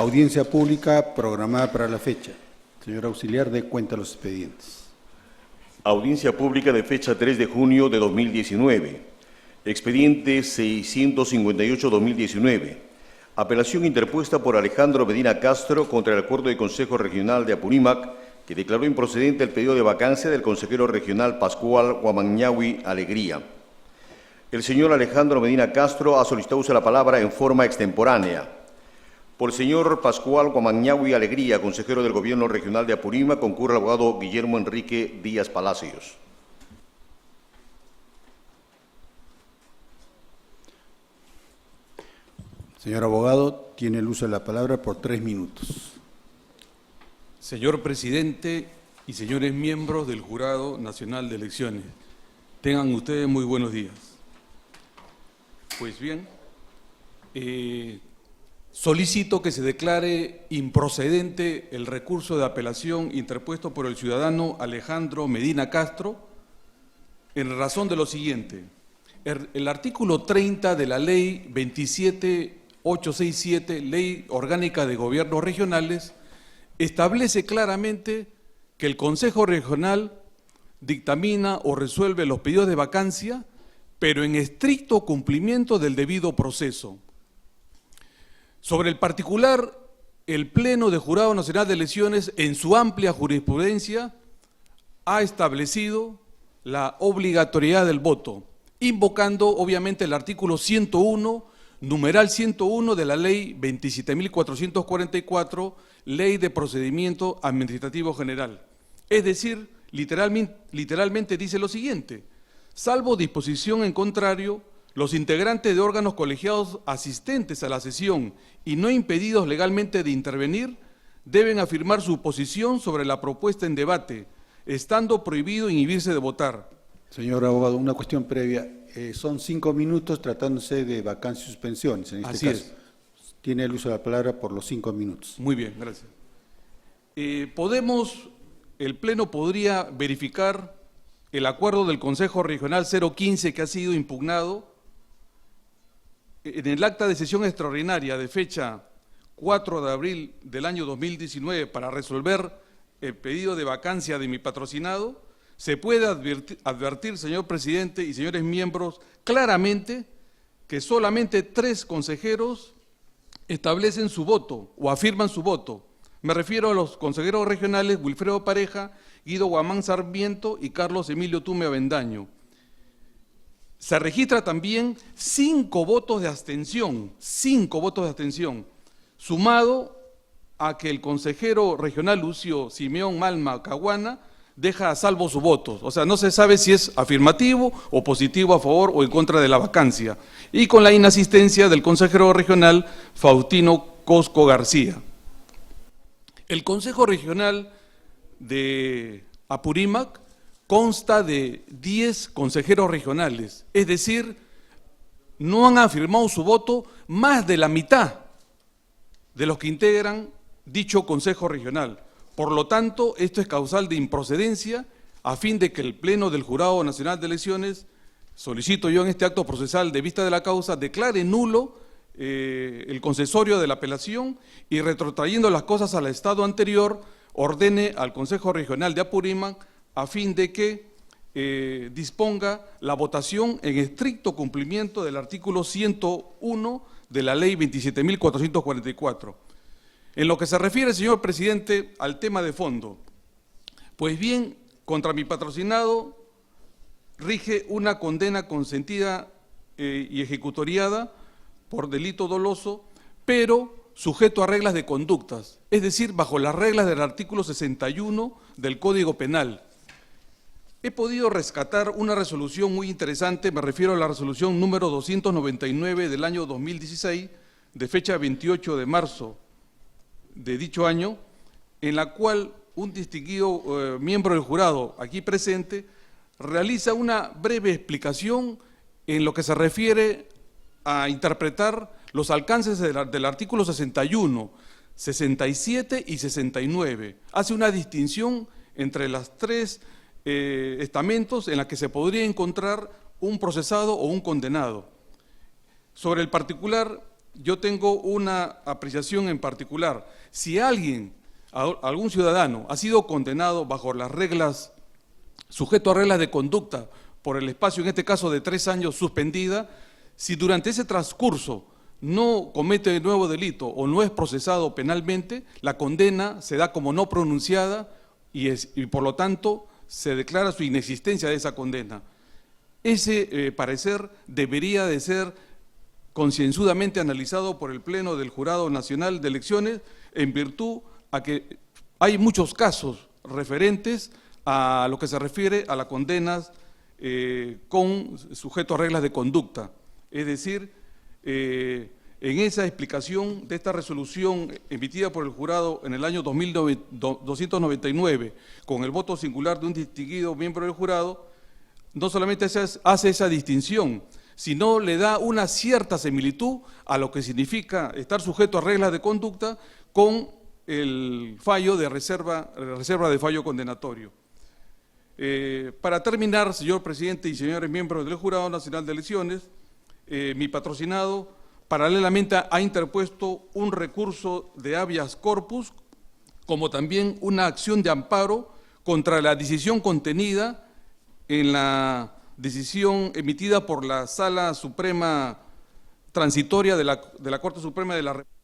Audiencia pública programada para la fecha. Señor auxiliar, dé cuenta de los expedientes. Audiencia pública de fecha 3 de junio de 2019. Expediente 658-2019. Apelación interpuesta por Alejandro Medina Castro contra el acuerdo del Consejo Regional de Apurímac, que declaró improcedente el pedido de vacancia del consejero regional Pascual Huamanñahui Alegría. El señor Alejandro Medina Castro ha solicitado uso de la palabra en forma extemporánea. Por el señor Pascual Huamanñahui Alegría, consejero del Gobierno Regional de Apurímac, concurre el abogado Guillermo Enrique Díaz Palacios. Señor abogado, tiene el uso de la palabra por 3 minutos. Señor presidente y señores miembros del Jurado Nacional de Elecciones, tengan ustedes muy buenos días. Pues bien, solicito que se declare improcedente el recurso de apelación interpuesto por el ciudadano Alejandro Medina Castro en razón de lo siguiente. El artículo 30 de la Ley 27867, Ley Orgánica de Gobiernos Regionales, establece claramente que el Consejo Regional dictamina o resuelve los pedidos de vacancia, pero en estricto cumplimiento del debido proceso. Sobre el particular, el Pleno del Jurado Nacional de Elecciones, en su amplia jurisprudencia, ha establecido la obligatoriedad del voto, invocando obviamente el artículo 101, numeral 101 de la Ley 27.444, Ley de Procedimiento Administrativo General. Es decir, literalmente dice lo siguiente: salvo disposición en contrario, los integrantes de órganos colegiados asistentes a la sesión y no impedidos legalmente de intervenir deben afirmar su posición sobre la propuesta en debate, estando prohibido inhibirse de votar. Señor abogado, una cuestión previa. Son 5 minutos tratándose de vacancia y suspensiones. En este caso, tiene el uso de la palabra por los 5 minutos. Muy bien, gracias. El Pleno podría verificar el acuerdo del Consejo Regional 015 que ha sido impugnado en el acta de sesión extraordinaria de fecha 4 de abril del año 2019 para resolver el pedido de vacancia de mi patrocinado. Se puede advertir, señor presidente y señores miembros, claramente que solamente 3 consejeros establecen su voto o afirman su voto. Me refiero a los consejeros regionales Wilfredo Pareja, Guido Guamán Sarmiento y Carlos Emilio Tume Avendaño. Se registra también 5 votos de abstención, sumado a que el consejero regional Lucio Simeón Malma Caguana deja a salvo sus votos, o sea, no se sabe si es afirmativo o positivo a favor o en contra de la vacancia, y con la inasistencia del consejero regional Faustino Cosco García. El Consejo Regional de Apurímac consta de 10 consejeros regionales, es decir, no han afirmado su voto más de la mitad de los que integran dicho Consejo Regional. Por lo tanto, esto es causal de improcedencia a fin de que el Pleno del Jurado Nacional de Elecciones, solicito yo en este acto procesal de vista de la causa, declare nulo el concesorio de la apelación y retrotrayendo las cosas al estado anterior, ordene al Consejo Regional de Apurímac a fin de que disponga la votación en estricto cumplimiento del artículo 101 de la Ley 27.444. En lo que se refiere, señor presidente, al tema de fondo, pues bien, contra mi patrocinado rige una condena consentida y ejecutoriada por delito doloso, pero sujeto a reglas de conductas, es decir, bajo las reglas del artículo 61 del Código Penal. He podido rescatar una resolución muy interesante, me refiero a la resolución número 299 del año 2016, de fecha 28 de marzo de dicho año, en la cual un distinguido miembro del jurado aquí presente realiza una breve explicación en lo que se refiere a interpretar los alcances del artículo 61, 67 y 69. Hace una distinción entre las 3 estamentos en la que se podría encontrar un procesado o un condenado. Sobre el particular, yo tengo una apreciación en particular. Si algún ciudadano ha sido condenado bajo las reglas, sujeto a reglas de conducta, por el espacio, en este caso de 3 años, suspendida, si durante ese transcurso no comete nuevo delito o no es procesado penalmente, la condena se da como no pronunciada y por lo tanto se declara su inexistencia de esa condena. Ese parecer debería de ser concienzudamente analizado por el Pleno del Jurado Nacional de Elecciones, en virtud a que hay muchos casos referentes a lo que se refiere a las condenas con sujeto a reglas de conducta. Es decir, en esa explicación de esta resolución emitida por el jurado en el año 299, con el voto singular de un distinguido miembro del jurado, no solamente hace esa distinción, sino le da una cierta similitud a lo que significa estar sujeto a reglas de conducta con el fallo de reserva de fallo condenatorio. Para terminar, señor presidente y señores miembros del Jurado Nacional de Elecciones, mi patrocinado paralelamente ha interpuesto un recurso de habeas corpus, como también una acción de amparo contra la decisión contenida en la decisión emitida por la Sala Suprema Transitoria de la Corte Suprema de la República.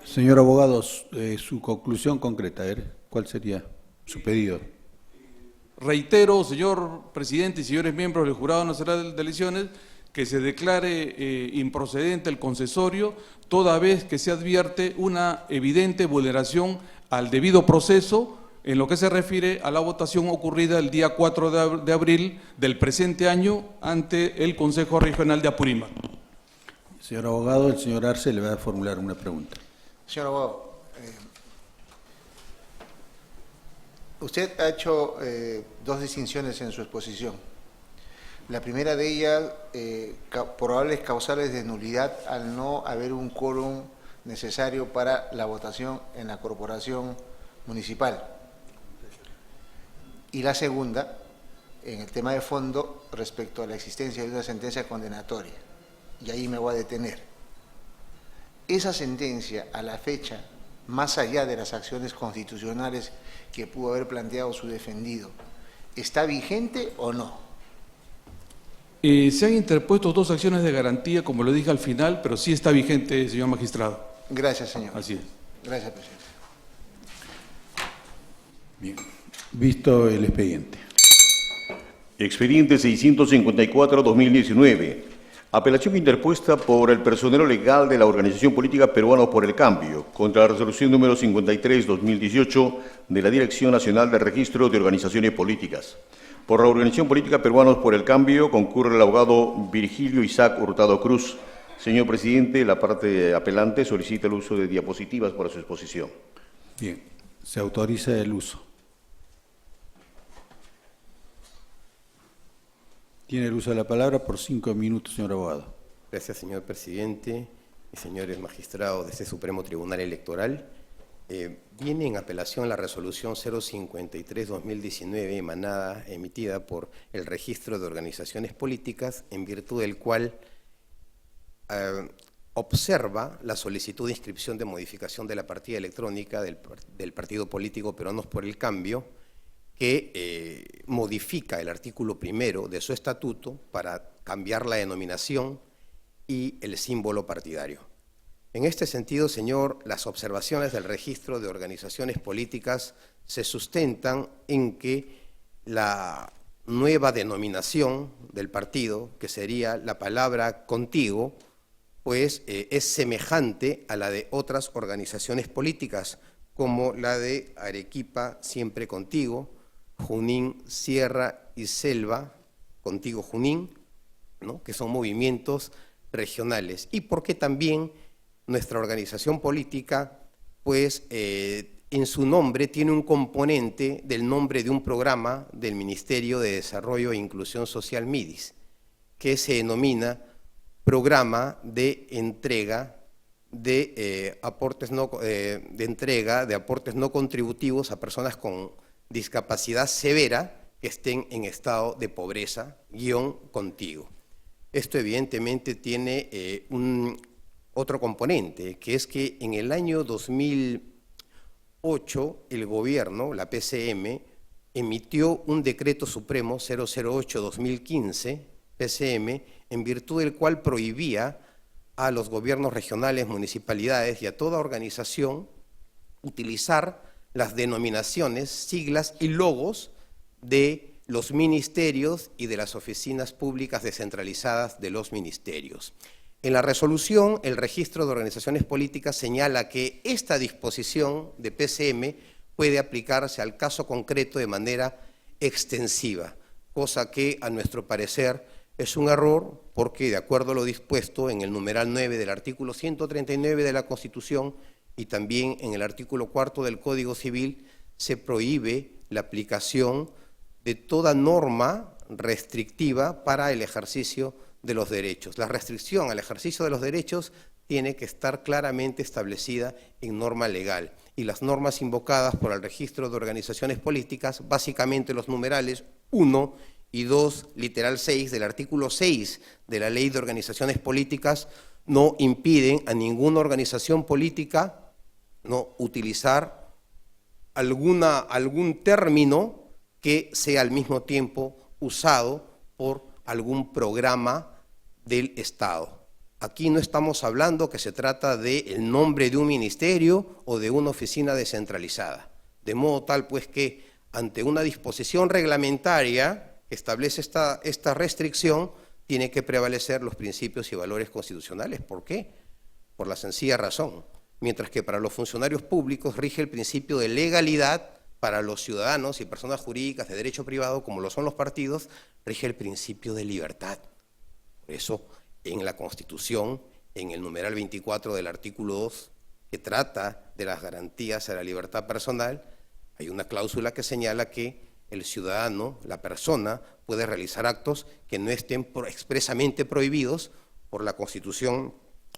Señor abogado, su conclusión concreta, ¿cuál sería su pedido? Reitero, señor presidente y señores miembros del Jurado Nacional de Elecciones, que se declare improcedente el concesorio, toda vez que se advierte una evidente vulneración al debido proceso en lo que se refiere a la votación ocurrida el día 4 de abril del presente año ante el Consejo Regional de Apurímac. Señor abogado, el señor Arce le va a formular una pregunta. Señor abogado, usted ha hecho 2 distinciones en su exposición. La primera de ellas, probables causales de nulidad al no haber un quórum necesario para la votación en la corporación municipal. Y la segunda, en el tema de fondo, respecto a la existencia de una sentencia condenatoria. Y ahí me voy a detener. Esa sentencia, a la fecha, más allá de las acciones constitucionales que pudo haber planteado su defendido, ¿está vigente o no? Se han interpuesto 2 acciones de garantía, como lo dije al final, pero sí está vigente, señor magistrado. Gracias, señor. Así es. Gracias, presidente. Bien, visto el expediente. Expediente 654-2019. Apelación interpuesta por el personero legal de la Organización Política Peruanos por el Cambio contra la resolución número 53-2018 de la Dirección Nacional de Registro de Organizaciones Políticas. Por la Organización Política Peruanos por el Cambio concurre el abogado Virgilio Isaac Hurtado Cruz. Señor presidente, la parte apelante solicita el uso de diapositivas para su exposición. Bien, se autoriza el uso. Tiene el uso de la palabra por 5 minutos, señor abogado. Gracias, señor presidente y señores magistrados de este Supremo Tribunal Electoral. Viene en apelación la resolución 053-2019 emitida por el Registro de Organizaciones Políticas, en virtud del cual observa la solicitud de inscripción de modificación de la partida electrónica del Partido Político Peruanos por el Cambio, que modifica el artículo 1 de su estatuto para cambiar la denominación y el símbolo partidario. En este sentido, señor, las observaciones del Registro de Organizaciones Políticas se sustentan en que la nueva denominación del partido, que sería la palabra contigo, pues es semejante a la de otras organizaciones políticas, como la de Arequipa Siempre Contigo, Junín, Sierra y Selva, Contigo Junín, ¿no?, que son movimientos regionales. Y porque también nuestra organización política, pues en su nombre tiene un componente del nombre de un programa del Ministerio de Desarrollo e Inclusión Social MIDIS, que se denomina Programa de Entrega de aportes no contributivos a personas con discapacidad severa que estén en estado de pobreza, contigo. Esto evidentemente tiene otro componente, que es que en el año 2008 el gobierno, la PCM, emitió un decreto supremo 008-2015, PCM, en virtud del cual prohibía a los gobiernos regionales, municipalidades y a toda organización utilizar las denominaciones, siglas y logos de los ministerios y de las oficinas públicas descentralizadas de los ministerios. En la resolución, el registro de organizaciones políticas señala que esta disposición de PCM puede aplicarse al caso concreto de manera extensiva, cosa que a nuestro parecer es un error porque, de acuerdo a lo dispuesto en el numeral 9 del artículo 139 de la Constitución y también en el artículo 4 del Código Civil, se prohíbe la aplicación de toda norma restrictiva para el ejercicio de los derechos. La restricción al ejercicio de los derechos tiene que estar claramente establecida en norma legal. Y las normas invocadas por el registro de organizaciones políticas, básicamente los numerales 1 y 2, literal 6 del artículo 6 de la Ley de Organizaciones Políticas, no impiden a ninguna organización política no utilizar algún término que sea al mismo tiempo usado por algún programa del Estado. Aquí no estamos hablando que se trata del nombre de un ministerio o de una oficina descentralizada, de modo tal pues que ante una disposición reglamentaria que establece esta restricción, tiene que prevalecer los principios y valores constitucionales. ¿Por qué? Por la sencilla razón. Mientras que para los funcionarios públicos rige el principio de legalidad, para los ciudadanos y personas jurídicas de derecho privado, como lo son los partidos, rige el principio de libertad. Por eso, en la Constitución, en el numeral 24 del artículo 2, que trata de las garantías a la libertad personal, hay una cláusula que señala que el ciudadano, la persona, puede realizar actos que no estén expresamente prohibidos por la Constitución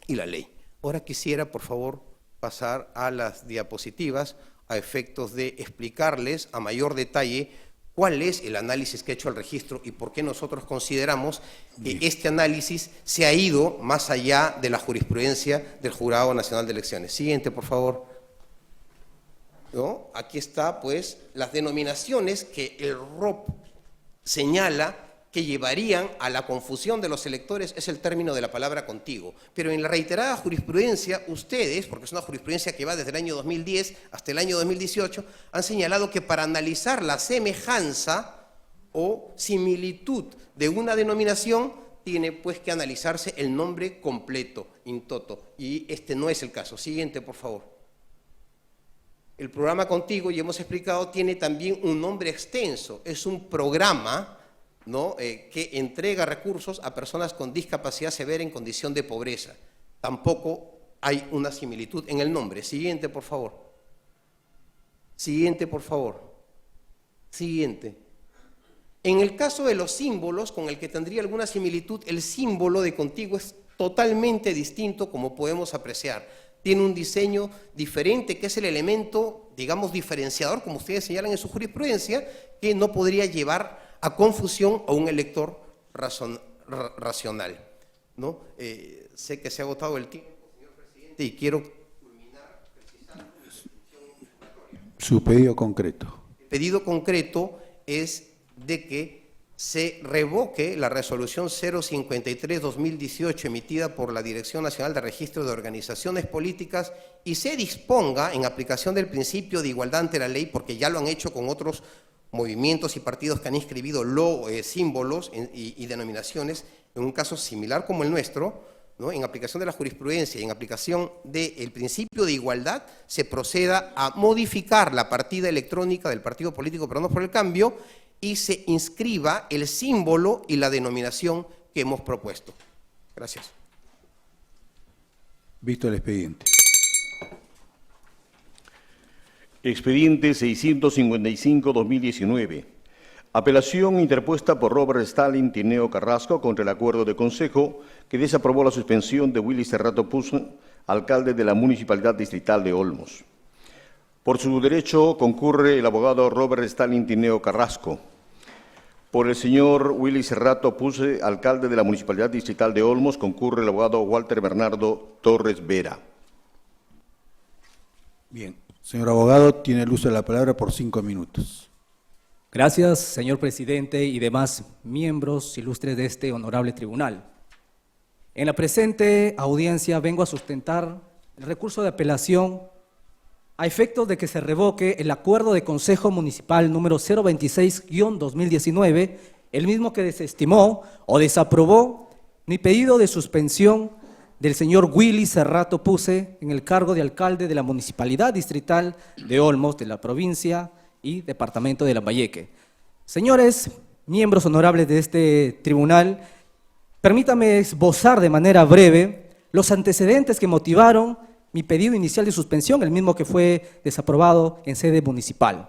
y la ley. Ahora quisiera, por favor, pasar a las diapositivas a efectos de explicarles a mayor detalle cuál es el análisis que ha hecho el registro y por qué nosotros consideramos que este análisis se ha ido más allá de la jurisprudencia del Jurado Nacional de Elecciones. Siguiente, por favor. ¿No? Aquí está, pues, las denominaciones que el ROP señala que llevarían a la confusión de los electores, es el término de la palabra contigo. Pero en la reiterada jurisprudencia, ustedes, porque es una jurisprudencia que va desde el año 2010 hasta el año 2018, han señalado que para analizar la semejanza o similitud de una denominación, tiene pues que analizarse el nombre completo, in toto, y este no es el caso. Siguiente, por favor. El programa Contigo, ya hemos explicado, tiene también un nombre extenso, es un programa, ¿no? Que entrega recursos a personas con discapacidad severa en condición de pobreza. Tampoco hay una similitud en el nombre. Siguiente, por favor. Siguiente, por favor. Siguiente. En el caso de los símbolos, con el que tendría alguna similitud, el símbolo de Contigo es totalmente distinto, como podemos apreciar. Tiene un diseño diferente, que es el elemento, digamos, diferenciador, como ustedes señalan en su jurisprudencia, que no podría llevar a confusión a un elector racional, ¿no? Sé que se ha agotado el tiempo, señor presidente, y quiero culminar precisando su pedido concreto. El pedido concreto es de que se revoque la resolución 053-2018 emitida por la Dirección Nacional de Registro de Organizaciones Políticas y se disponga, en aplicación del principio de igualdad ante la ley, porque ya lo han hecho con otros movimientos y partidos que han inscribido símbolos y denominaciones, en un caso similar como el nuestro, ¿no? En aplicación de la jurisprudencia y en aplicación del principio de igualdad, se proceda a modificar la partida electrónica del partido político Peruanos por el Cambio y se inscriba el símbolo y la denominación que hemos propuesto. Gracias. Visto el expediente. Expediente 655-2019. Apelación interpuesta por Robert Stalin Tineo Carrasco contra el acuerdo de consejo que desaprobó la suspensión de Willy Cerrato Puz, alcalde de la Municipalidad Distrital de Olmos. Por su derecho concurre el abogado Robert Stalin Tineo Carrasco. Por el señor Willy Cerrato Puse, alcalde de la Municipalidad Distrital de Olmos, concurre el abogado Walter Bernardo Torres Vera. Bien. Señor abogado, tiene el uso de la palabra por 5 minutos. Gracias, señor presidente y demás miembros ilustres de este honorable tribunal. En la presente audiencia vengo a sustentar el recurso de apelación a efectos de que se revoque el acuerdo de Consejo Municipal número 026-2019, el mismo que desestimó o desaprobó mi pedido de suspensión del señor Willy Cerrato Puse en el cargo de alcalde de la Municipalidad Distrital de Olmos, de la provincia y departamento de Lambayeque. Señores miembros honorables de este tribunal, permítame esbozar de manera breve los antecedentes que motivaron mi pedido inicial de suspensión, el mismo que fue desaprobado en sede municipal.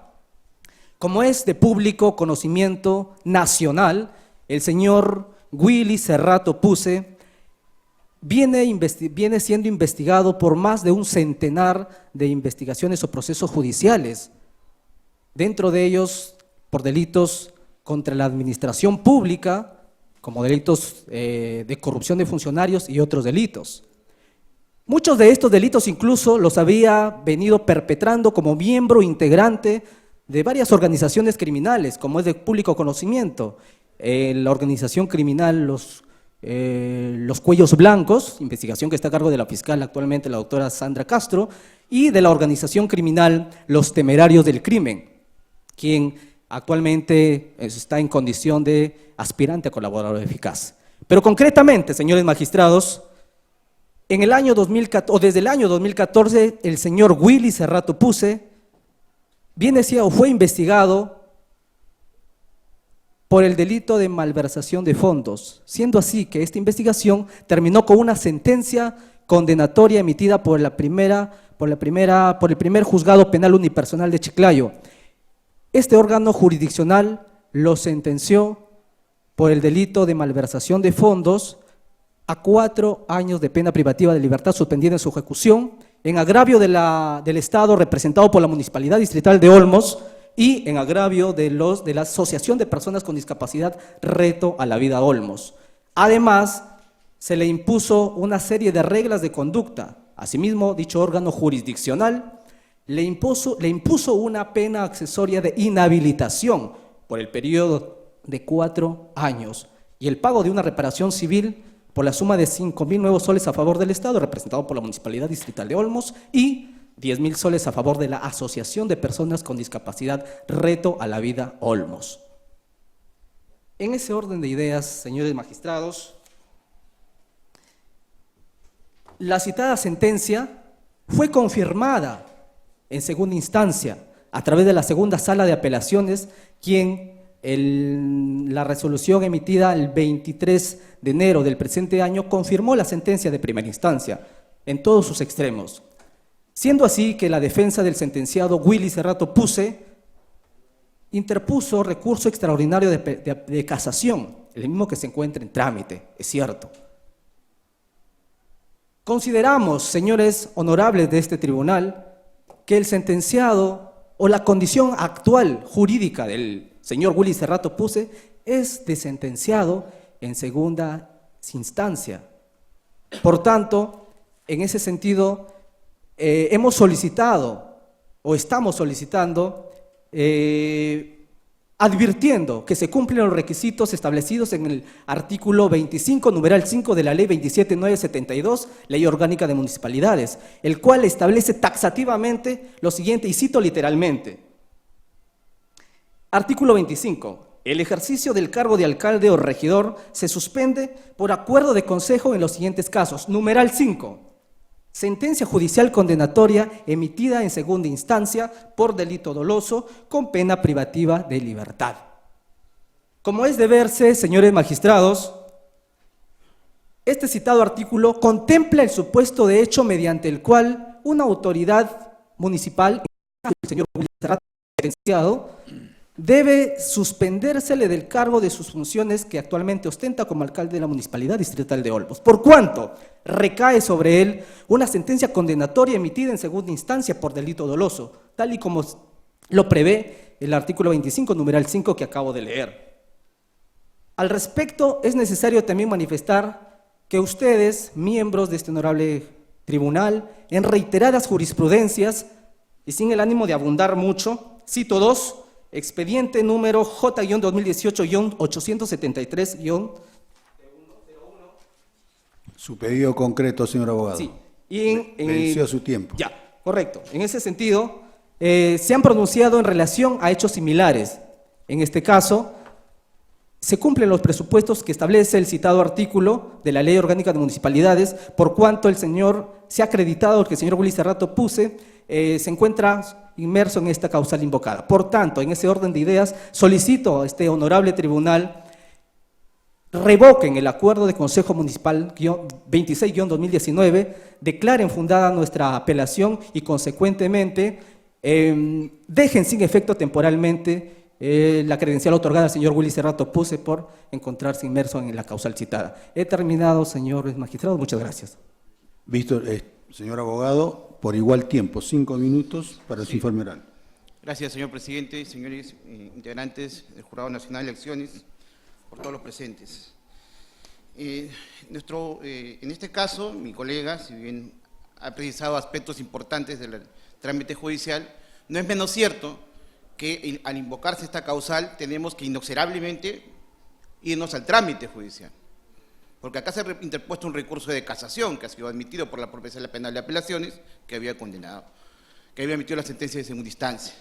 Como es de público conocimiento nacional, el señor Willy Cerrato Puse viene siendo investigado por más de un centenar de investigaciones o procesos judiciales, dentro de ellos por delitos contra la administración pública, como delitos de corrupción de funcionarios y otros delitos. Muchos de estos delitos incluso los había venido perpetrando como miembro integrante de varias organizaciones criminales, como es de público conocimiento, la organización criminal Los Cuellos Blancos, investigación que está a cargo de la fiscal actualmente, la doctora Sandra Castro, y de la organización criminal Los Temerarios del Crimen, quien actualmente está en condición de aspirante a colaborador eficaz. Pero concretamente, señores magistrados, en el año 2014, o desde el año 2014, el señor Willy Cerrato Puse fue investigado por el delito de malversación de fondos, siendo así que esta investigación terminó con una sentencia condenatoria emitida por el primer juzgado penal unipersonal de Chiclayo. Este órgano jurisdiccional lo sentenció por el delito de malversación de fondos a 4 años de pena privativa de libertad suspendida en su ejecución, en agravio del Estado representado por la Municipalidad Distrital de Olmos y en agravio de la Asociación de Personas con Discapacidad Reto a la Vida Olmos. Además, se le impuso una serie de reglas de conducta. Asimismo, dicho órgano jurisdiccional le impuso una pena accesoria de inhabilitación por el periodo de 4 años y el pago de una reparación civil por la suma de 5.000 nuevos soles a favor del Estado, representado por la Municipalidad Distrital de Olmos, y 10.000 soles a favor de la Asociación de Personas con Discapacidad Reto a la Vida Olmos. En ese orden de ideas, señores magistrados, la citada sentencia fue confirmada en segunda instancia a través de la segunda sala de apelaciones, quien la resolución emitida el 23 de enero del presente año confirmó la sentencia de primera instancia en todos sus extremos, siendo así que la defensa del sentenciado Willy Cerrato Puse interpuso recurso extraordinario de casación, el mismo que se encuentra en trámite, es cierto. Consideramos, señores honorables de este tribunal, que el sentenciado o la condición actual jurídica del señor Willy Cerrato Puse es de sentenciado en segunda instancia. Por tanto, en ese sentido, hemos solicitado o estamos solicitando, advirtiendo que se cumplen los requisitos establecidos en el artículo 25, numeral 5 de la Ley 27972, Ley Orgánica de Municipalidades, el cual establece taxativamente lo siguiente, y cito literalmente. Artículo 25. El ejercicio del cargo de alcalde o regidor se suspende por acuerdo de consejo en los siguientes casos. Numeral 5. Sentencia judicial condenatoria emitida en segunda instancia por delito doloso con pena privativa de libertad. Como es de verse, señores magistrados, este citado artículo contempla el supuesto de hecho mediante el cual una autoridad municipal, el señor sentenciado, debe suspendérsele del cargo de sus funciones que actualmente ostenta como alcalde de la Municipalidad Distrital de Olmos, por cuanto recae sobre él una sentencia condenatoria emitida en segunda instancia por delito doloso, tal y como lo prevé el artículo 25, numeral 5 que acabo de leer. Al respecto, es necesario también manifestar que ustedes, miembros de este honorable tribunal, en reiteradas jurisprudencias, y sin el ánimo de abundar mucho, cito dos, expediente número J-2018-873- Su pedido concreto, señor abogado. Sí. Y Venció su tiempo. Ya, correcto. En ese sentido, se han pronunciado en relación a hechos similares. En este caso, se cumplen los presupuestos que establece el citado artículo de la Ley Orgánica de Municipalidades, por cuanto el señor se ha acreditado que el señor Willy Cerrato Puse se encuentra inmerso en esta causal invocada. Por tanto, en ese orden de ideas, solicito a este honorable tribunal revoquen el acuerdo de Consejo Municipal 26-2019, declaren fundada nuestra apelación y, consecuentemente, dejen sin efecto temporalmente la credencial otorgada al señor Willy Cerrato Puse por encontrarse inmerso en la causal citada. He terminado, señores magistrados. Muchas gracias. Visto, señor abogado, por igual tiempo, 5 minutos para su informe oral. Gracias, señor presidente, señores integrantes del Jurado Nacional de Elecciones, por todos los presentes. En este caso, mi colega, si bien ha precisado aspectos importantes del trámite judicial, no es menos cierto que al invocarse esta causal tenemos que inexorablemente irnos al trámite judicial. Porque acá se ha interpuesto un recurso de casación que ha sido admitido por la propia Sala Penal de Apelaciones, que había condenado, que había emitido la sentencia de segunda instancia.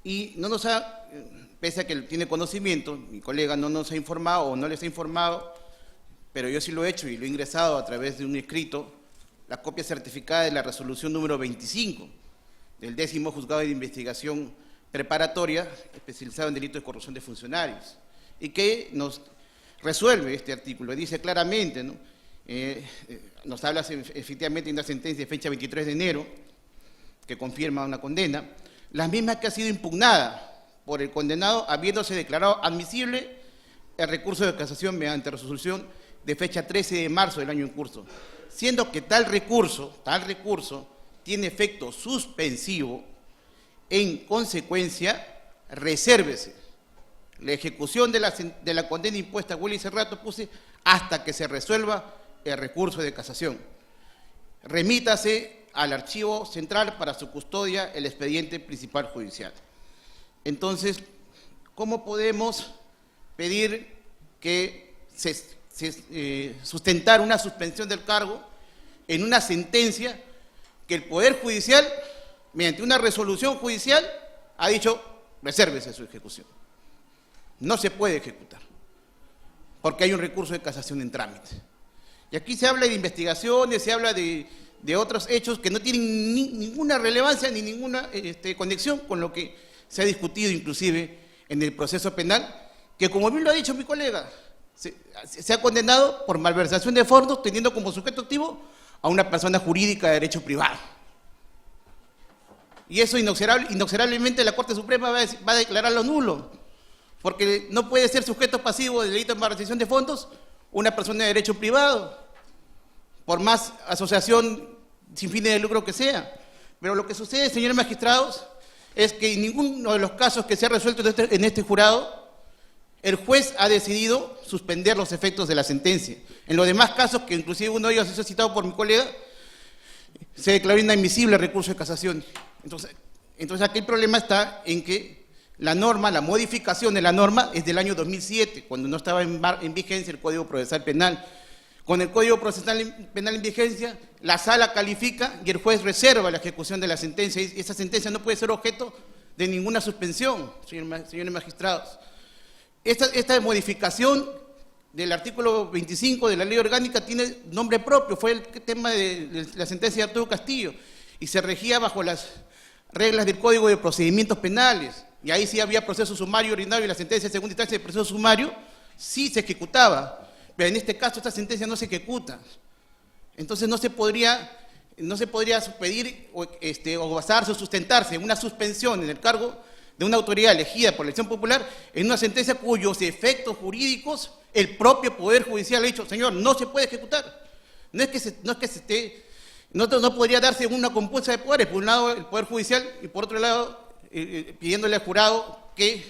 Y no nos ha, pese a que tiene conocimiento, mi colega no nos ha informado o no les ha informado, pero yo sí lo he hecho y lo he ingresado a través de un escrito, la copia certificada de la resolución número 25 del 10º Juzgado de Investigación Preparatoria, especializado en delitos de corrupción de funcionarios, y que nos resuelve este artículo. Dice claramente, ¿no? Nos habla efectivamente de una sentencia de fecha 23 de enero, que confirma una condena, la misma que ha sido impugnada por el condenado, habiéndose declarado admisible el recurso de casación mediante resolución de fecha 13 de marzo del año en curso, siendo que tal recurso tiene efecto suspensivo. En consecuencia, resérvese la ejecución de la condena impuesta a Willy Cerrato Puse hasta que se resuelva el recurso de casación. Remítase al archivo central para su custodia el expediente principal judicial. Entonces, ¿cómo podemos pedir que sustentar una suspensión del cargo en una sentencia que el Poder Judicial, mediante una resolución judicial, ha dicho resérvese su ejecución? No se puede ejecutar, porque hay un recurso de casación en trámite. Y aquí se habla de investigaciones, se habla de otros hechos que no tienen ninguna relevancia ni ninguna conexión con lo que se ha discutido inclusive en el proceso penal, que, como bien lo ha dicho mi colega, se ha condenado por malversación de fondos teniendo como sujeto activo a una persona jurídica de derecho privado. Y eso inexorablemente la Corte Suprema va a declararlo nulo, porque no puede ser sujeto pasivo de delito de malversación de fondos una persona de derecho privado, por más asociación sin fines de lucro que sea. Pero lo que sucede, señores magistrados, es que en ninguno de los casos que se ha resuelto en este jurado, el juez ha decidido suspender los efectos de la sentencia. En los demás casos, que inclusive uno de ellos ha sido citado por mi colega, se declaró inadmisible el recurso de casación. Entonces aquí el problema está en que la norma, la modificación de la norma es del año 2007, cuando no estaba en vigencia el Código Procesal Penal. Con el Código Procesal Penal en vigencia, la sala califica y el juez reserva la ejecución de la sentencia. Y esa sentencia no puede ser objeto de ninguna suspensión, señores magistrados. Esta modificación del artículo 25 de la Ley Orgánica tiene nombre propio, fue el tema de la sentencia de Arturo Castillo, y se regía bajo las reglas del Código de Procedimientos Penales. Y ahí sí había proceso sumario ordinario y la sentencia de segunda instancia de proceso sumario sí se ejecutaba. Pero en este caso esta sentencia no se ejecuta. Entonces no se podría pedir o basarse o sustentarse en una suspensión en el cargo de una autoridad elegida por elección popular en una sentencia cuyos efectos jurídicos el propio Poder Judicial ha dicho, señor, no se puede ejecutar. No podría darse una compulsa de poderes, por un lado el Poder Judicial y por otro lado pidiéndole al jurado que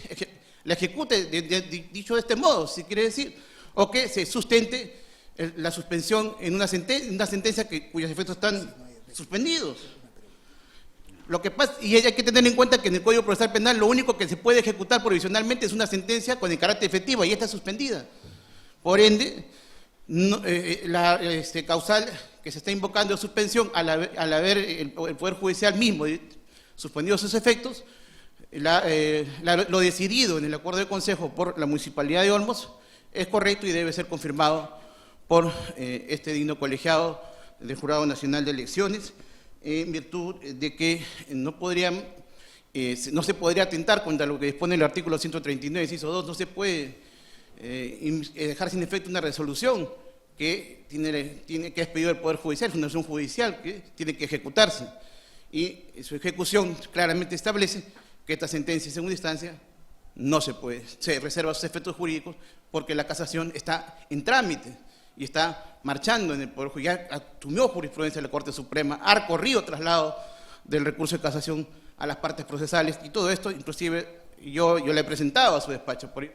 la ejecute, dicho de este modo, si quiere decir, o que se sustente la suspensión en una sentencia cuyos efectos están suspendidos. Lo que pasa, y hay que tener en cuenta que en el Código Procesal Penal lo único que se puede ejecutar provisionalmente es una sentencia con el carácter efectivo y esta suspendida. Por ende, no, la causal que se está invocando de suspensión, al haber el Poder Judicial mismo suspendido sus efectos, lo decidido en el acuerdo de consejo por la Municipalidad de Olmos es correcto y debe ser confirmado por este digno colegiado del Jurado Nacional de Elecciones, en virtud de que no se podría atentar contra lo que dispone el artículo 139, inciso 2, no se puede dejar sin efecto una resolución que que es pedido del Poder Judicial, es una resolución judicial que tiene que ejecutarse, y su ejecución claramente establece que esta sentencia en segunda instancia no se puede, se reserva sus efectos jurídicos porque la casación está en trámite y está marchando en el Poder Judicial, asumió jurisprudencia de la Corte Suprema, ha corrido traslado del recurso de casación a las partes procesales, y todo esto, inclusive, yo le he presentado a su despacho. Por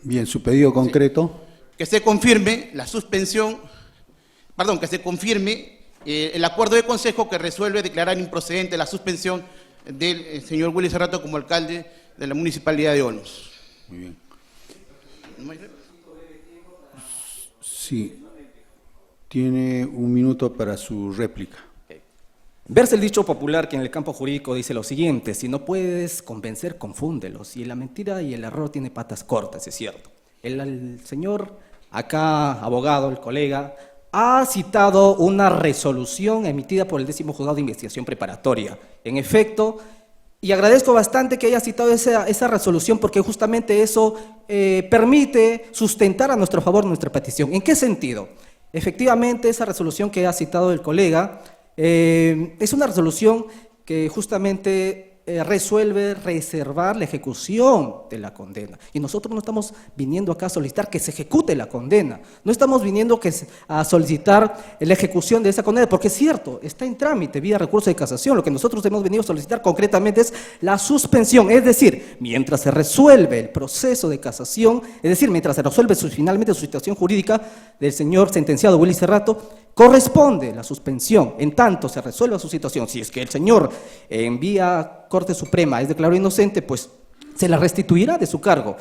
Bien, su pedido concreto. Que se confirme la suspensión, perdón, que se confirme el acuerdo de consejo que resuelve declarar improcedente la suspensión del señor Willy Cerrato como alcalde de la Municipalidad de Olmos. Muy bien. Sí, tiene un minuto para su réplica. Verse el dicho popular que en el campo jurídico dice lo siguiente: si no puedes convencer, confúndelos. Y la mentira y el error tiene patas cortas, es cierto. El señor acá, abogado, el colega, ha citado una resolución emitida por el 10º Juzgado de Investigación Preparatoria. En efecto, y agradezco bastante que haya citado esa resolución, porque justamente eso permite sustentar a nuestro favor nuestra petición. ¿En qué sentido? Efectivamente, esa resolución que ha citado el colega es una resolución que justamente resuelve reservar la ejecución de la condena. Y nosotros no estamos viniendo acá a solicitar que se ejecute la condena, no estamos viniendo a solicitar la ejecución de esa condena, porque es cierto, está en trámite vía recurso de casación. Lo que nosotros hemos venido a solicitar concretamente es la suspensión, es decir, mientras se resuelve el proceso de casación, es decir, mientras se resuelve finalmente su situación jurídica del señor sentenciado Willy Cerrato, corresponde la suspensión, en tanto se resuelva su situación. Si es que el señor en vía Corte Suprema es declarado inocente, pues se la restituirá de su cargo,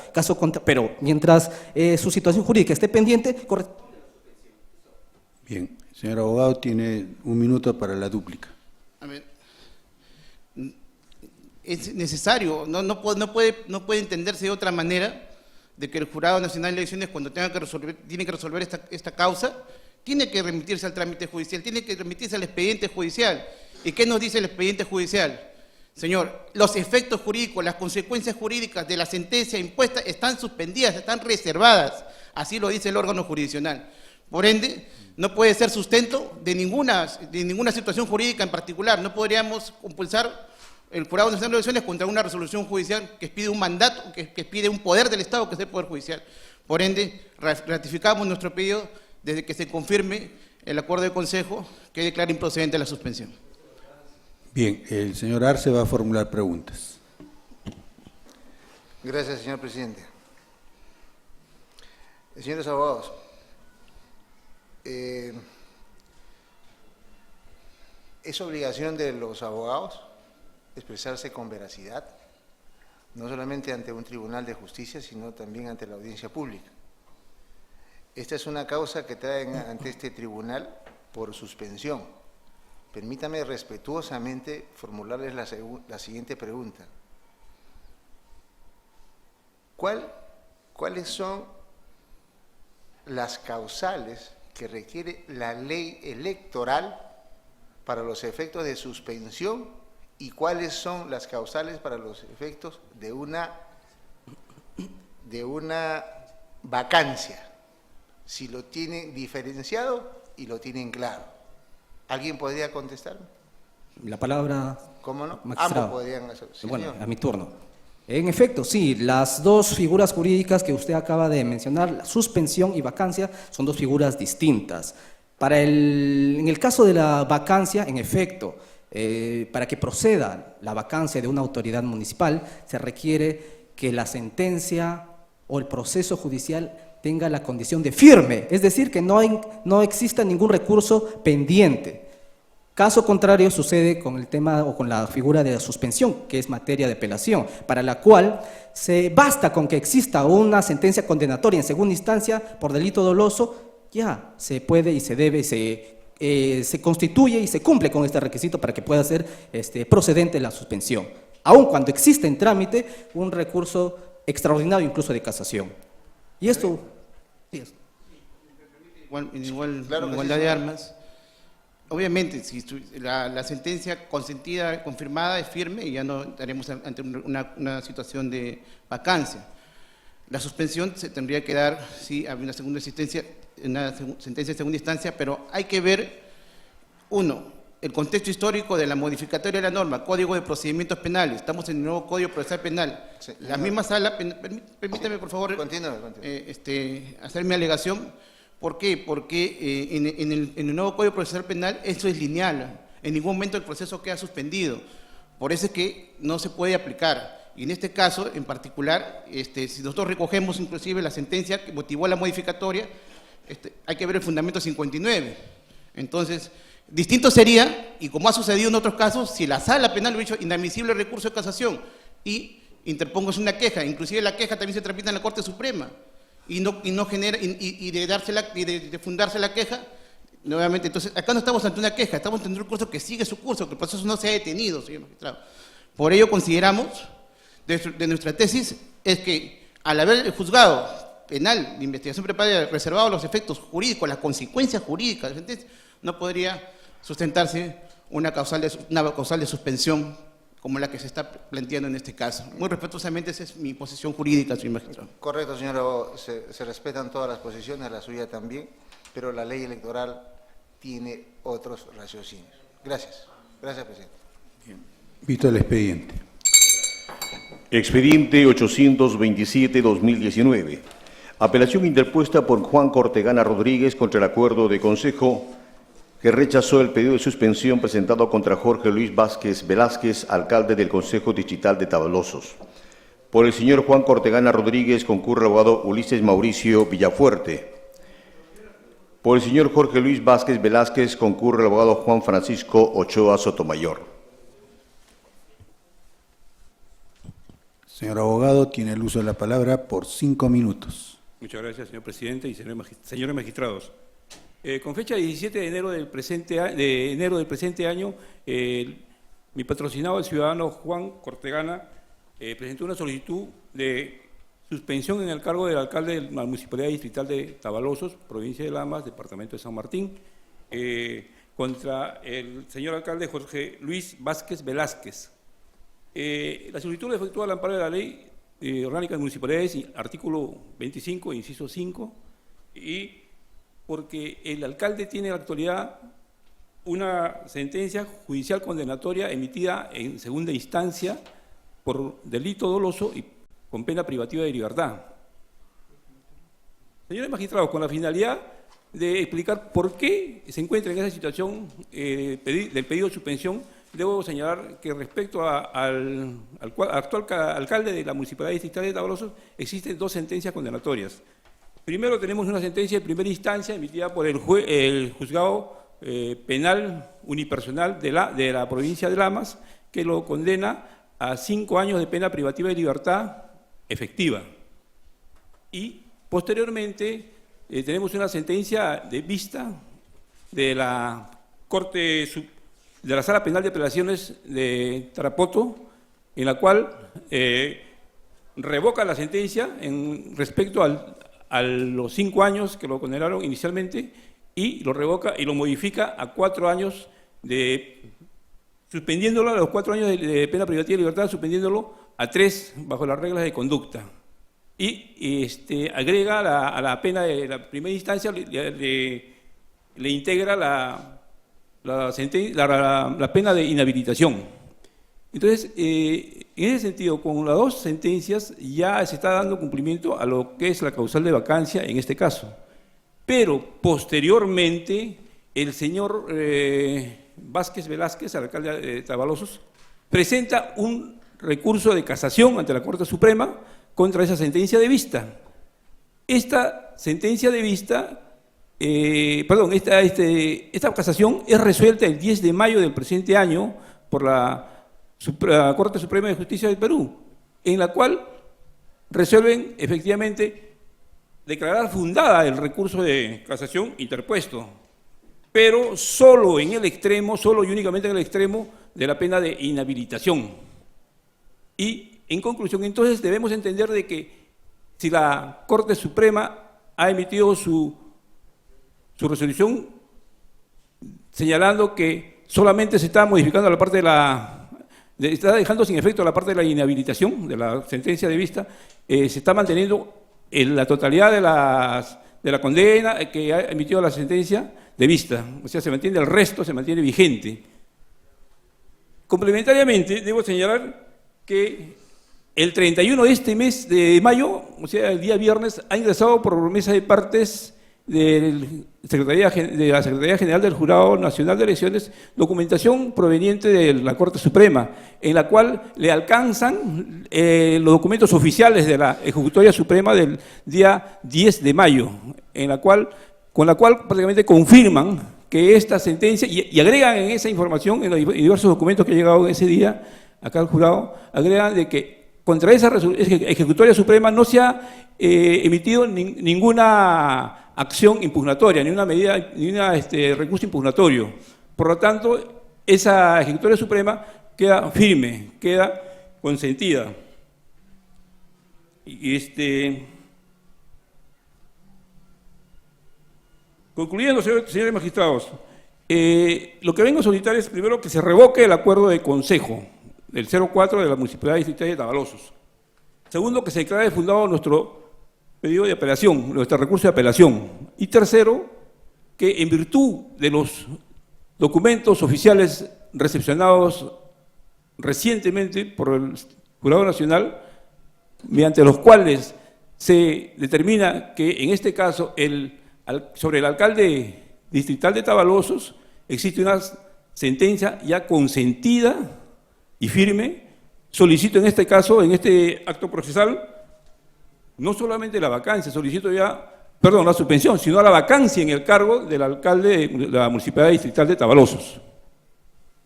pero mientras su situación jurídica esté pendiente, corresponde la suspensión. Bien, señor abogado, tiene un minuto para la dúplica. A ver, es necesario, no puede entenderse de otra manera de que el Jurado Nacional de Elecciones, cuando tiene que resolver esta causa, tiene que remitirse al trámite judicial, tiene que remitirse al expediente judicial. ¿Y qué nos dice el expediente judicial? Señor, los efectos jurídicos, las consecuencias jurídicas de la sentencia impuesta están suspendidas, están reservadas. Así lo dice el órgano jurisdiccional. Por ende, no puede ser sustento de ninguna situación jurídica en particular. No podríamos compulsar el Jurado Nacional de Elecciones contra una resolución judicial que pide un mandato, que pide un poder del Estado, que es el Poder Judicial. Por ende, ratificamos nuestro pedido desde que se confirme el acuerdo de consejo que declara improcedente la suspensión. Bien, el señor Arce va a formular preguntas. Gracias, señor presidente. Señores abogados, es obligación de los abogados expresarse con veracidad, no solamente ante un tribunal de justicia, sino también ante la audiencia pública. Esta es una causa que traen ante este tribunal por suspensión. Permítame respetuosamente formularles la siguiente pregunta. ¿Cuáles son las causales que requiere la ley electoral para los efectos de suspensión y cuáles son las causales para los efectos de una vacancia? Si lo tienen diferenciado y lo tienen claro. ¿Alguien podría contestarme? La palabra... ¿Cómo no? Magistrado. Ambos podrían hacer. Sí, bueno, señor. a mi turno. En efecto, sí, las dos figuras jurídicas que usted acaba de mencionar, la suspensión y vacancia, son dos figuras distintas. En el caso de la vacancia, en efecto, para que proceda la vacancia de una autoridad municipal, se requiere que la sentencia o el proceso judicial tenga la condición de firme, es decir, que no exista ningún recurso pendiente. Caso contrario sucede con el tema o con la figura de la suspensión, que es materia de apelación, para la cual se basta con que exista una sentencia condenatoria en segunda instancia por delito doloso, ya se puede y se debe, se constituye y se cumple con este requisito para que pueda ser procedente la suspensión, aun cuando existe en trámite un recurso extraordinario incluso de casación. Y esto... En Claro que igualdad sí, de señor. armas. Obviamente, si la sentencia consentida, confirmada, es firme y ya no estaremos ante una situación de vacancia. La suspensión se tendría que dar si había una sentencia de segunda instancia, pero hay que ver, uno, el contexto histórico de la modificatoria de la norma, Código de Procedimientos Penales. Estamos en el nuevo Código Procesal Penal. Sí, La señor. misma sala, permítame por favor Continúe. hacer mi alegación. ¿Por qué? Porque en el nuevo Código Procesal Penal eso es lineal. En ningún momento el proceso queda suspendido. Por eso es que no se puede aplicar. Y en este caso, en particular, si nosotros recogemos inclusive la sentencia que motivó la modificatoria, hay que ver el fundamento 59. Entonces, distinto sería, y como ha sucedido en otros casos, si la sala penal hubiera dicho inadmisible el recurso de casación y interpongo una queja, inclusive la queja también se tramita en la Corte Suprema, y no genera, y de fundarse la queja, nuevamente, entonces, acá no estamos ante una queja, estamos ante un recurso que sigue su curso, que el proceso no se ha detenido, señor magistrado. Por ello consideramos, de nuestra tesis, es que al haber el juzgado penal de investigación preparatoria reservado los efectos jurídicos, las consecuencias jurídicas de la sentencia, no podría sustentarse una causal de suspensión como la que se está planteando en este caso. Muy respetuosamente, esa es mi posición jurídica, señor magistrado. Correcto, señor. Se respetan todas las posiciones, la suya también, pero la ley electoral tiene otros raciocinios. Gracias. Gracias, presidente. Visto el expediente. Expediente 827-2019. Apelación interpuesta por Juan Cortegana Rodríguez contra el acuerdo de consejo que rechazó el pedido de suspensión presentado contra Jorge Luis Vázquez Velázquez, alcalde del Consejo Distrital de Tabalosos. Por el señor Juan Cortegana Rodríguez concurre el abogado Ulises Mauricio Villafuerte. Por el señor Jorge Luis Vázquez Velázquez concurre el abogado Juan Francisco Ochoa Sotomayor. Señor abogado, tiene el uso de la palabra por 5 minutos. Muchas gracias, señor presidente y señores magistrados. Con fecha 17 de enero del presente año, mi patrocinado, el ciudadano Juan Cortegana, presentó una solicitud de suspensión en el cargo del alcalde de la Municipalidad Distrital de Tabalosos, provincia de Lamas, departamento de San Martín, contra el señor alcalde Jorge Luis Vázquez Velázquez. La solicitud la efectúa al amparo de la Ley Orgánica de Municipalidades, artículo 25, inciso 5, y porque el alcalde tiene en la actualidad una sentencia judicial condenatoria emitida en segunda instancia por delito doloso y con pena privativa de libertad. Señores magistrados, con la finalidad de explicar por qué se encuentra en esa situación del pedido de suspensión, debo señalar que respecto al actual alcalde de la Municipalidad Distrital de Tabalosos existen 2 sentencias condenatorias. Primero tenemos una sentencia de primera instancia emitida por el juzgado penal unipersonal de la provincia de Lamas, que lo condena a 5 años de pena privativa de libertad efectiva. Y posteriormente tenemos una sentencia de vista de la Sala Penal de Apelaciones de Tarapoto, en la cual revoca la sentencia respecto a los 5 años que lo condenaron inicialmente, y lo revoca y lo modifica a 4 años suspendiéndolo a los 4 años de pena privativa de libertad, suspendiéndolo a 3 bajo las reglas de conducta. Y agrega a la pena de la primera instancia, le integra la pena de inhabilitación. Entonces, en ese sentido, con las 2 sentencias ya se está dando cumplimiento a lo que es la causal de vacancia en este caso. Pero posteriormente, el señor Vázquez Velázquez, al alcalde de Tavalosos, presenta un recurso de casación ante la Corte Suprema contra esa sentencia de vista. Esta sentencia de vista, esta casación es resuelta el 10 de mayo del presente año por la Corte Suprema de Justicia del Perú, en la cual resuelven efectivamente declarar fundada el recurso de casación interpuesto, pero solo en el extremo, solo y únicamente en el extremo de la pena de inhabilitación. Y en conclusión, entonces debemos entender de que si la Corte Suprema ha emitido su resolución señalando que solamente se está modificando la parte está dejando sin efecto la parte de la inhabilitación de la sentencia de vista, se está manteniendo en la totalidad de la condena que ha emitido la sentencia de vista, o sea, se mantiene el resto, se mantiene vigente. Complementariamente, debo señalar que el 31 de este mes de mayo, o sea, el día viernes, ha ingresado por mesa de partes de la Secretaría General del Jurado Nacional de Elecciones documentación proveniente de la Corte Suprema, en la cual le alcanzan los documentos oficiales de la Ejecutoria Suprema del día 10 de mayo, con la cual prácticamente confirman que esta sentencia, y agregan en esa información, en los diversos documentos que han llegado ese día acá al jurado, agregan de que contra esa Ejecutoria Suprema no se ha emitido ninguna acción impugnatoria, ni una medida, ni un recurso impugnatorio. Por lo tanto, esa Ejecutoria Suprema queda firme, queda consentida. Concluyendo, señores magistrados, lo que vengo a solicitar es primero que se revoque el acuerdo de consejo del 04 de la Municipalidad Distrital de Tavalosos. Segundo, que se declare fundado nuestro pedido de apelación, nuestro recurso de apelación. Y tercero, que en virtud de los documentos oficiales recepcionados recientemente por el Jurado Nacional, mediante los cuales se determina que en este caso sobre el alcalde distrital de Tavalosos existe una sentencia ya consentida y firme, solicito en este caso, en este acto procesal, no solamente la vacancia, solicito la suspensión, sino la vacancia en el cargo del alcalde de la Municipalidad Distrital de Tavalosos.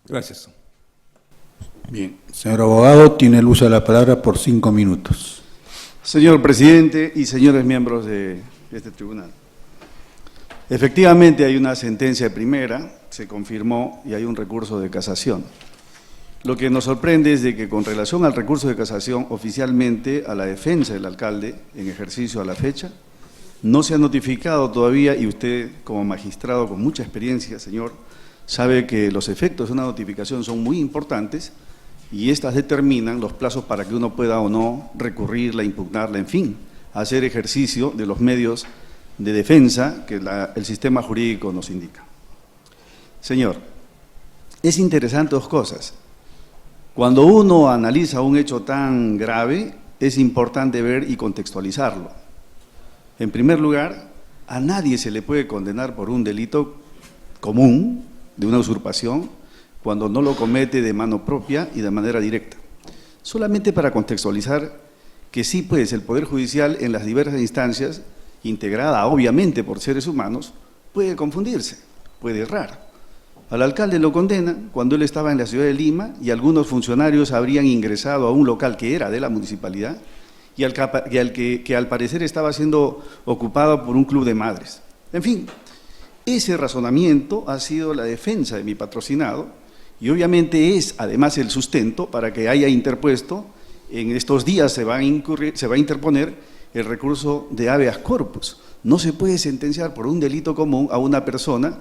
Gracias. Bien, señor abogado, tiene el uso de la palabra por 5 minutos. Señor presidente y señores miembros de este tribunal, efectivamente hay una sentencia de primera, se confirmó y hay un recurso de casación. Lo que nos sorprende es de que con relación al recurso de casación, oficialmente a la defensa del alcalde en ejercicio a la fecha, no se ha notificado todavía, y usted como magistrado con mucha experiencia, señor, sabe que los efectos de una notificación son muy importantes y estas determinan los plazos para que uno pueda o no recurrirla, impugnarla, en fin, hacer ejercicio de los medios de defensa que el sistema jurídico nos indica. Señor, es interesante dos cosas. Cuando uno analiza un hecho tan grave, es importante ver y contextualizarlo. En primer lugar, a nadie se le puede condenar por un delito común de una usurpación cuando no lo comete de mano propia y de manera directa. Solamente para contextualizar que sí, pues, el Poder Judicial en las diversas instancias, integrada obviamente por seres humanos, puede confundirse, puede errar. Al alcalde lo condenan cuando él estaba en la ciudad de Lima y algunos funcionarios habrían ingresado a un local que era de la municipalidad y que al parecer estaba siendo ocupado por un club de madres. En fin, ese razonamiento ha sido la defensa de mi patrocinado y obviamente es además el sustento para que haya interpuesto, en estos días se va a interponer el recurso de habeas corpus. No se puede sentenciar por un delito común a una persona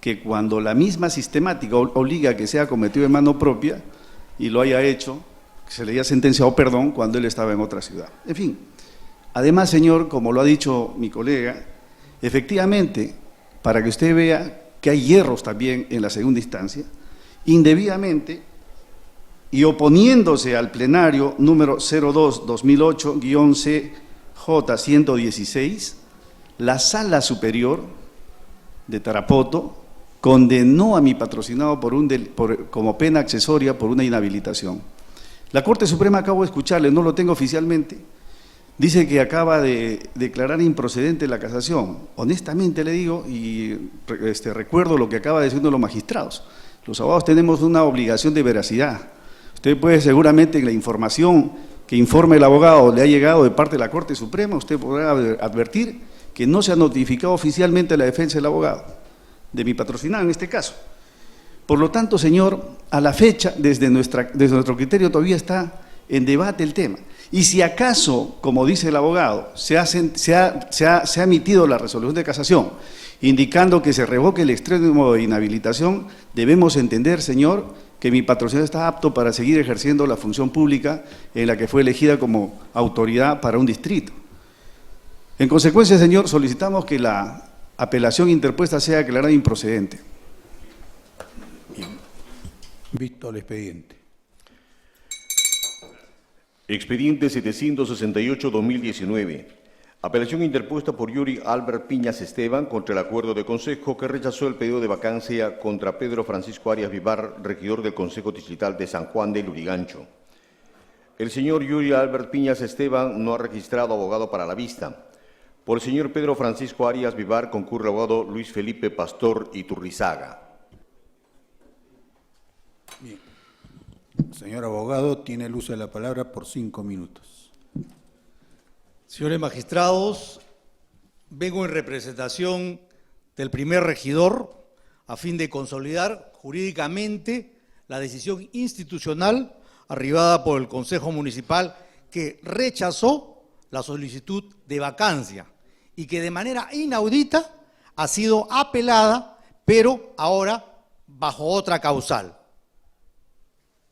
que cuando la misma sistemática obliga a que sea cometido en mano propia y lo haya hecho, se le haya sentenciado perdón cuando él estaba en otra ciudad. En fin, además, señor, como lo ha dicho mi colega, efectivamente, para que usted vea que hay hierros también en la segunda instancia, indebidamente y oponiéndose al plenario número 02-2008-CJ-116, la Sala Superior de Tarapoto condenó a mi patrocinado como pena accesoria por una inhabilitación. La Corte Suprema, acabo de escucharle, no lo tengo oficialmente, dice que acaba de declarar improcedente la casación. Honestamente le digo, y recuerdo lo que acaba de decir uno de los magistrados, los abogados tenemos una obligación de veracidad. Usted puede seguramente, en la información que informe el abogado le ha llegado de parte de la Corte Suprema, usted podrá advertir que no se ha notificado oficialmente la defensa del abogado, de mi patrocinado en este caso. Por lo tanto, señor, a la fecha, desde nuestro criterio todavía está en debate el tema. Y si acaso, como dice el abogado, se ha emitido la resolución de casación indicando que se revoque el extremo de inhabilitación, debemos entender, señor, que mi patrocinador está apto para seguir ejerciendo la función pública en la que fue elegida como autoridad para un distrito. En consecuencia, señor, solicitamos que la apelación interpuesta sea declarada improcedente. Bien. Visto el expediente. Expediente 768-2019. Apelación interpuesta por Yuri Albert Piñas Esteban contra el acuerdo de consejo que rechazó el pedido de vacancia contra Pedro Francisco Arias Vivar, regidor del Consejo Distrital de San Juan de Lurigancho. El señor Yuri Albert Piñas Esteban no ha registrado abogado para la vista. Por el señor Pedro Francisco Arias Vivar concurre el abogado Luis Felipe Pastor Iturrizaga. Bien. Señor abogado, tiene el uso de la palabra por 5 minutos. Señores magistrados, vengo en representación del primer regidor a fin de consolidar jurídicamente la decisión institucional arribada por el Consejo Municipal que rechazó la solicitud de vacancia y que de manera inaudita ha sido apelada, pero ahora bajo otra causal.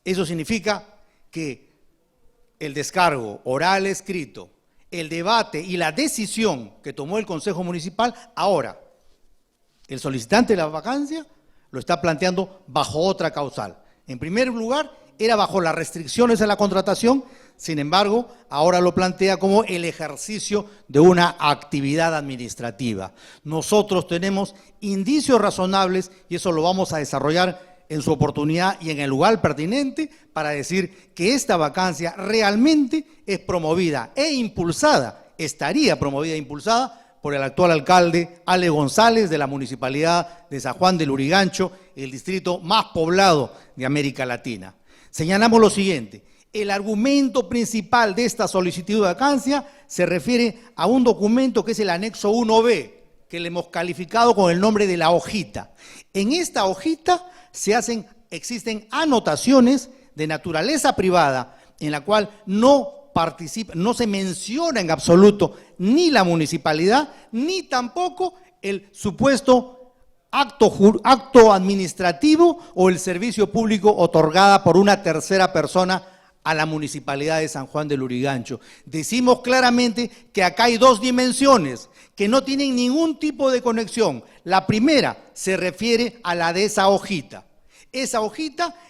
Eso significa que el descargo oral escrito, el debate y la decisión que tomó el Consejo Municipal, ahora el solicitante de la vacancia lo está planteando bajo otra causal. En primer lugar, era bajo las restricciones a la contratación, sin embargo, ahora lo plantea como el ejercicio de una actividad administrativa. Nosotros tenemos indicios razonables, y eso lo vamos a desarrollar en su oportunidad y en el lugar pertinente, para decir que esta vacancia realmente es promovida e impulsada, estaría promovida e impulsada por el actual alcalde Ale González de la Municipalidad de San Juan de Lurigancho, el distrito más poblado de América Latina. Señalamos lo siguiente: el argumento principal de esta solicitud de vacancia se refiere a un documento que es el anexo 1B, que le hemos calificado con el nombre de la hojita. En esta hojita existen anotaciones de naturaleza privada en la cual no se menciona en absoluto ni la municipalidad ni tampoco el supuesto acto administrativo o el servicio público otorgada por una tercera persona a la Municipalidad de San Juan de Lurigancho. Decimos claramente que acá hay dos dimensiones que no tienen ningún tipo de conexión. La primera se refiere a la de esa hojita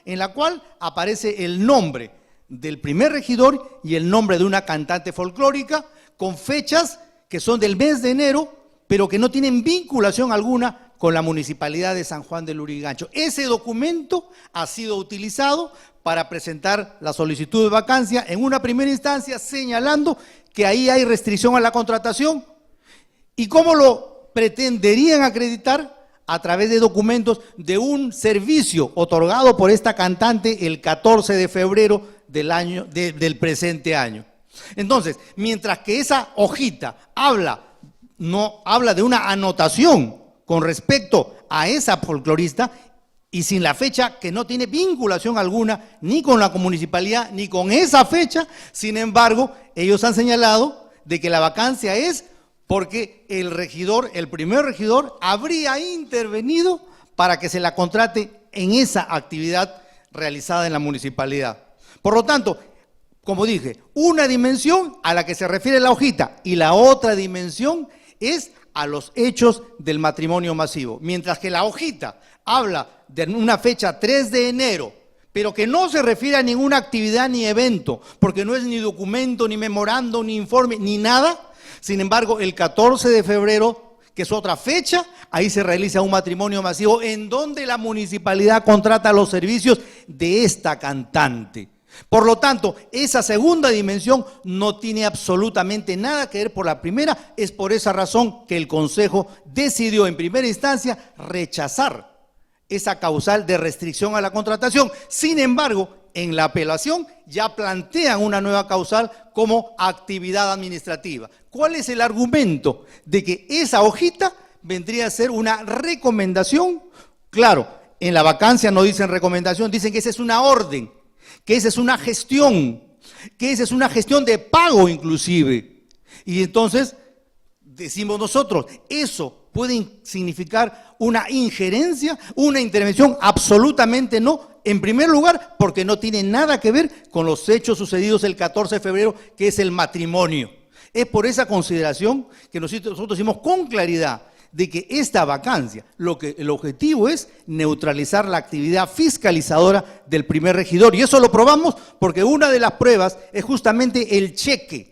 en la cual aparece el nombre del primer regidor y el nombre de una cantante folclórica con fechas que son del mes de enero, pero que no tienen vinculación alguna con la Municipalidad de San Juan de Lurigancho. Ese documento ha sido utilizado para presentar la solicitud de vacancia en una primera instancia, señalando que ahí hay restricción a la contratación. ¿Y cómo lo pretenderían acreditar? A través de documentos de un servicio otorgado por esta cantante el 14 de febrero del presente año. Entonces, mientras que esa hojita habla de una anotación con respecto a esa folclorista y sin la fecha, que no tiene vinculación alguna ni con la municipalidad ni con esa fecha, sin embargo, ellos han señalado de que la vacancia es porque el primer regidor habría intervenido para que se la contrate en esa actividad realizada en la municipalidad. Por lo tanto, como dije, una dimensión a la que se refiere la hojita y la otra dimensión es a los hechos del matrimonio masivo. Mientras que la hojita habla de una fecha 3 de enero, pero que no se refiere a ninguna actividad ni evento, porque no es ni documento, ni memorando, ni informe, ni nada. Sin embargo, el 14 de febrero, que es otra fecha, ahí se realiza un matrimonio masivo en donde la municipalidad contrata los servicios de esta cantante. Por lo tanto, esa segunda dimensión no tiene absolutamente nada que ver por la primera. Es por esa razón que el Consejo decidió en primera instancia rechazar esa causal de restricción a la contratación. Sin embargo, en la apelación ya plantean una nueva causal como actividad administrativa. ¿Cuál es el argumento? De que esa hojita vendría a ser una recomendación. Claro, en la vacancia no dicen recomendación, dicen que esa es una orden, que esa es una gestión, que esa es una gestión de pago inclusive. Y entonces decimos nosotros, eso puede significar una injerencia, una intervención, absolutamente no. En primer lugar, porque no tiene nada que ver con los hechos sucedidos el 14 de febrero, que es el matrimonio. Es por esa consideración que nosotros decimos con claridad de que esta vacancia, el objetivo es neutralizar la actividad fiscalizadora del primer regidor. Y eso lo probamos porque una de las pruebas es justamente el cheque.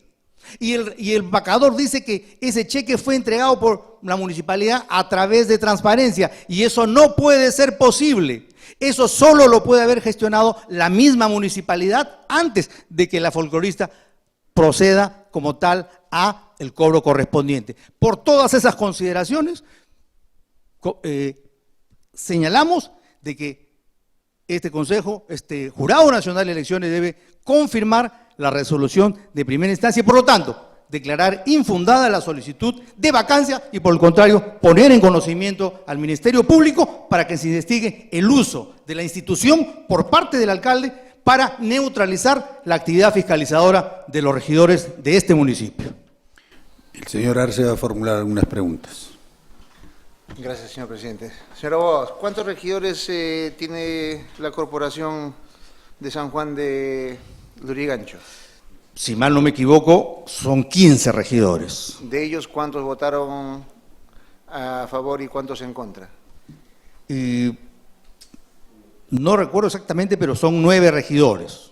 Y el vacador dice que ese cheque fue entregado por la municipalidad a través de transparencia. Y eso no puede ser posible. Eso solo lo puede haber gestionado la misma municipalidad antes de que la folclorista proceda como tal a el cobro correspondiente. Por todas esas consideraciones, señalamos de que este Consejo, este Jurado Nacional de Elecciones debe confirmar la resolución de primera instancia y, por lo tanto, declarar infundada la solicitud de vacancia y, por el contrario, poner en conocimiento al Ministerio Público para que se investigue el uso de la institución por parte del alcalde para neutralizar la actividad fiscalizadora de los regidores de este municipio. El señor Arce va a formular algunas preguntas. Gracias, señor presidente. Señor Abogados, ¿cuántos regidores tiene la Corporación de San Juan de Lurigancho? Si mal no me equivoco, son 15 regidores. ¿De ellos cuántos votaron a favor y cuántos en contra? No recuerdo exactamente, pero son 9 regidores.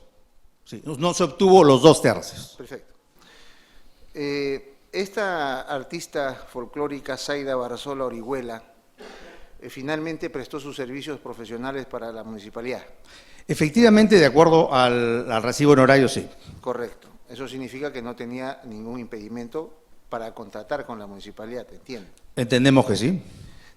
Sí, no se obtuvo los 2 tercios. Perfecto. Esta artista folclórica, Zaida Barzola Orihuela, finalmente prestó sus servicios profesionales para la municipalidad. Efectivamente, de acuerdo al recibo honorario, sí. Correcto. Eso significa que no tenía ningún impedimento para contratar con la municipalidad, ¿entiende? Entendemos que sí.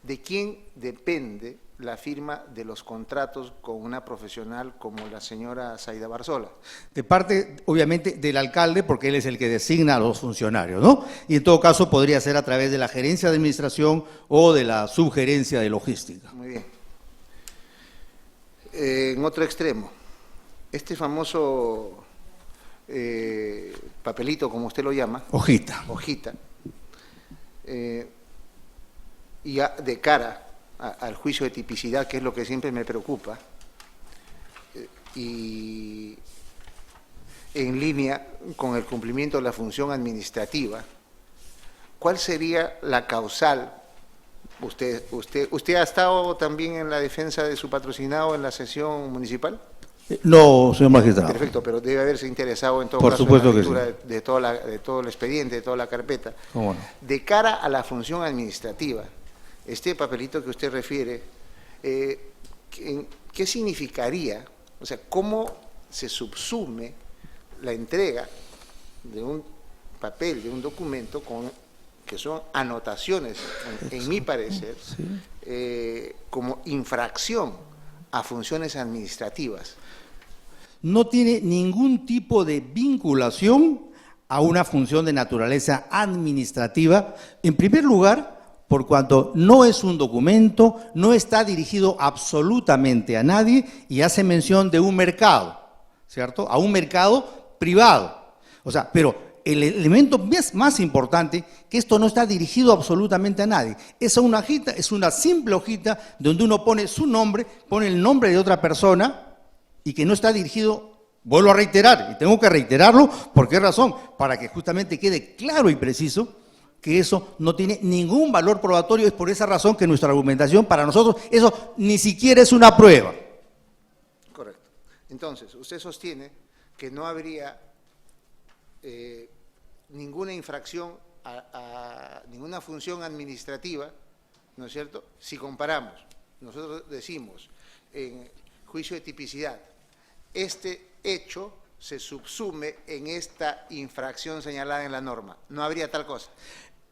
¿De quién depende la firma de los contratos con una profesional como la señora Zaida Barzola? De parte, obviamente, del alcalde, porque él es el que designa a los funcionarios, ¿no? Y en todo caso podría ser a través de la gerencia de administración o de la subgerencia de logística. Muy bien. En otro extremo, este famoso papelito, como usted lo llama, hojita, y de cara al juicio de tipicidad, que es lo que siempre me preocupa, y en línea con el cumplimiento de la función administrativa, ¿cuál sería la causal? ¿Usted ha estado también en la defensa de su patrocinado en la sesión municipal? No, señor magistrado. Perfecto, pero debe haberse interesado en todo Por caso supuesto en la que lectura de todo el expediente, de toda la carpeta. ¿Cómo no? De cara a la función administrativa, este papelito que usted refiere, ¿qué significaría? O sea, ¿cómo se subsume la entrega de un papel, de un documento que son anotaciones, en mi parecer, como infracción a funciones administrativas? No tiene ningún tipo de vinculación a una función de naturaleza administrativa. En primer lugar, por cuanto no es un documento, no está dirigido absolutamente a nadie y hace mención de un mercado, ¿cierto? A un mercado privado. O sea, pero el elemento más importante, que esto no está dirigido absolutamente a nadie. Es una hojita, es una simple hojita donde uno pone su nombre, pone el nombre de otra persona y que no está dirigido, vuelvo a reiterar, y tengo que reiterarlo, ¿por qué razón? Para que justamente quede claro y preciso que eso no tiene ningún valor probatorio. Es por esa razón que nuestra argumentación, para nosotros, eso ni siquiera es una prueba. Correcto. Entonces, usted sostiene que no habría ninguna infracción ninguna función administrativa, ¿no es cierto? Si comparamos, nosotros decimos en juicio de tipicidad, este hecho se subsume en esta infracción señalada en la norma. No habría tal cosa.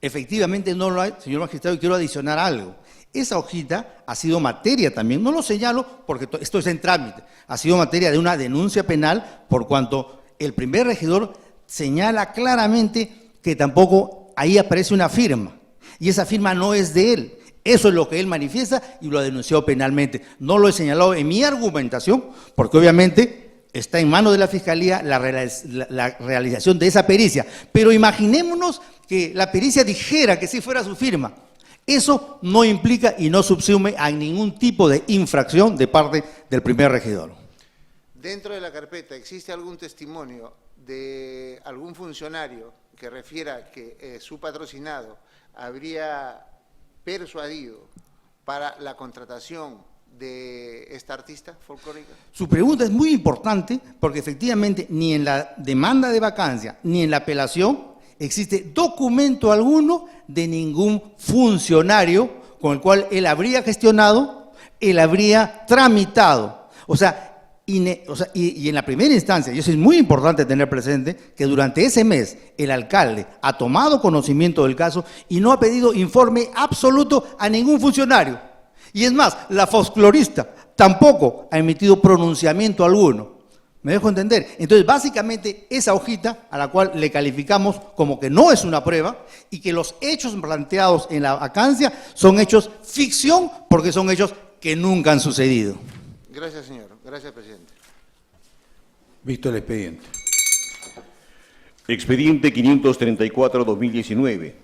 Efectivamente no lo hay, señor magistrado, y quiero adicionar algo. Esa hojita ha sido materia también, no lo señalo porque esto es en trámite, ha sido materia de una denuncia penal por cuanto el primer regidor señala claramente que tampoco ahí aparece una firma y esa firma no es de él. Eso es lo que él manifiesta y lo ha denunciado penalmente. No lo he señalado en mi argumentación porque obviamente está en manos de la Fiscalía la realización de esa pericia. Pero imaginémonos que la pericia dijera que sí fuera su firma. Eso no implica y no subsume a ningún tipo de infracción de parte del primer regidor. Dentro de la carpeta, ¿existe algún testimonio de algún funcionario que refiera que su patrocinado habría persuadido para la contratación de esta artista folclórica? Su pregunta es muy importante porque efectivamente ni en la demanda de vacancia ni en la apelación existe documento alguno de ningún funcionario con el cual él habría gestionado, él habría tramitado. Y en la primera instancia, y eso es muy importante tener presente, que durante ese mes el alcalde ha tomado conocimiento del caso y no ha pedido informe absoluto a ningún funcionario. Y es más, la folclorista tampoco ha emitido pronunciamiento alguno. ¿Me dejo entender? Entonces, básicamente, esa hojita a la cual le calificamos como que no es una prueba y que los hechos planteados en la vacancia son hechos ficción porque son hechos que nunca han sucedido. Gracias, señor. Gracias, presidente. Visto el expediente. Expediente 534-2019.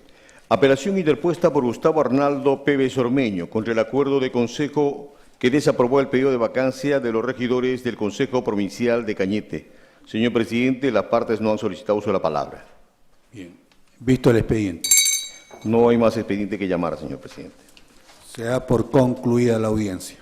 Apelación interpuesta por Gustavo Arnaldo Pérez Ormeño contra el acuerdo de consejo que desaprobó el pedido de vacancia de los regidores del Consejo Provincial de Cañete. Señor presidente, las partes no han solicitado uso de la palabra. Bien. Visto el expediente. No hay más expediente que llamar, señor presidente. Se da por concluida la audiencia.